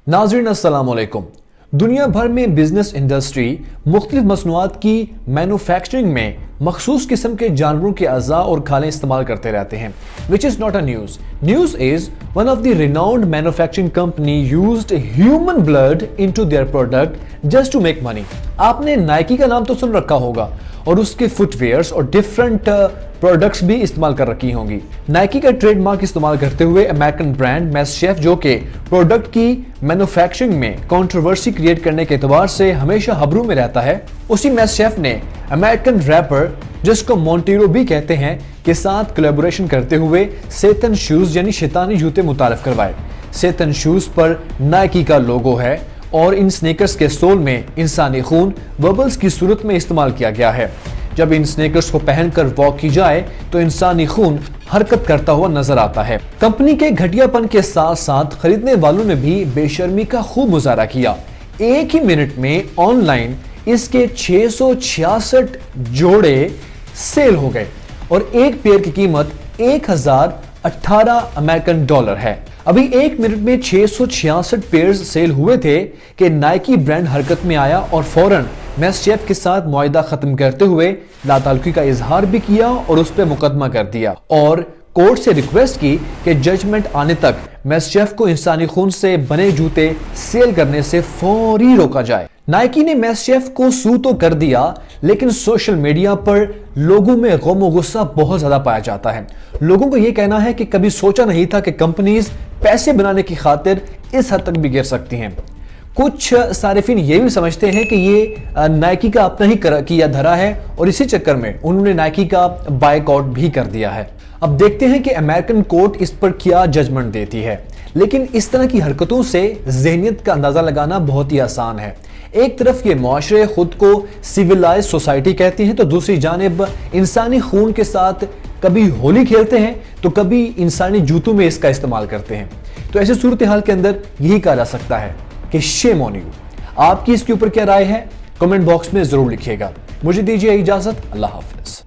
नाज़रीन अस्सलाम वालेकुम। दुनिया भर में बिजनेस इंडस्ट्री मुख्तलिफ मसनूआत की मैन्युफैक्चरिंग में मखसूस किस्म के जानवरों के अज़ा और खालें इस्तेमाल करते रहते हैं, which is not a news. News is one of the renowned manufacturing company used human blood into their product just to make money. आपने नाइकी का नाम तो सुन रखा होगा और उसके फुटवेयर्स और डिफरेंट प्रोडक्ट्स भी इस्तेमाल कर रखी होंगी। नाइकी का ट्रेडमार्क इस्तेमाल करते हुए अमेरिकन ब्रांड मेस शेफ, जो कि प्रोडक्ट की मैन्युफैक्चरिंग में कंट्रोवर्सी क्रिएट करने के एतबार से हमेशा खबरों में रहता है, उसी मेस शेफ ने अमेरिकन रैपर, जिसको मोंटेरो भी कहते हैं, के साथ कोलैबोरेशन करते हुए सेतन शूज यानी शैतानी जूते मुतारिफ करवाए। सेतन शूज पर नाइकी का लोगो है और इन स्नीकर्स के सोल में इंसानी खून बबल्स की सूरत में इस्तेमाल किया गया है। जब इन स्नीकर्स को पहनकर वॉक की जाए तो इंसानी खून हरकत करता हुआ नजर आता है। कंपनी के घटियापन के साथ साथ खरीदने वालों ने भी बेशर्मी का खूब मुजाहरा किया। एक ही मिनट में ऑनलाइन इसके 666 जोड़े सेल हो गए और एक पेयर की कीमत 1018 अमेरिकन डॉलर है। अभी एक मिनट में 666 पेयर्स सेल हुए थे कि नाइकी ब्रांड हरकत में आया और फौरन मेस शेफ के साथ मुआहिदा खत्म करते हुए लाताल्लुकी का इजहार भी किया और उस पर मुकदमा कर दिया और कोर्ट से रिक्वेस्ट की कि जजमेंट आने तक मेस शेफ को इंसानी खून से बने जूते सेल करने से फौरी रोका जाए। नाइकी ने मेस शेफ को सू तो कर दिया, लेकिन सोशल मीडिया पर लोगों में गम और गुस्सा बहुत ज्यादा पाया जाता है। लोगों को यह कहना है कि कभी सोचा नहीं था कि कंपनीज पैसे बनाने की खातिर इस हद तक भी गिर सकती हैं। कुछ सारिफिन ये भी समझते हैं कि ये नाइकी का अपना ही किया धरा है और इसी चक्कर में उन्होंने नाइकी का बायकॉट भी कर दिया है। अब देखते हैं कि अमेरिकन कोर्ट इस पर क्या जजमेंट देती है, लेकिन इस तरह की हरकतों से ज़हनियत का अंदाजा लगाना बहुत ही आसान है। एक तरफ ये मुआशरे खुद को सिविलाइज सोसाइटी कहती हैं, तो दूसरी जानिब इंसानी खून के साथ कभी होली खेलते हैं तो कभी इंसानी जूतों में इसका इस्तेमाल करते हैं। तो ऐसी सूरत हाल के अंदर यही कहा जा सकता है कि शेम ऑन यू। आपकी इसके ऊपर क्या राय है, कमेंट बॉक्स में जरूर लिखिएगा। मुझे दीजिए इजाजत, अल्लाह हाफिज।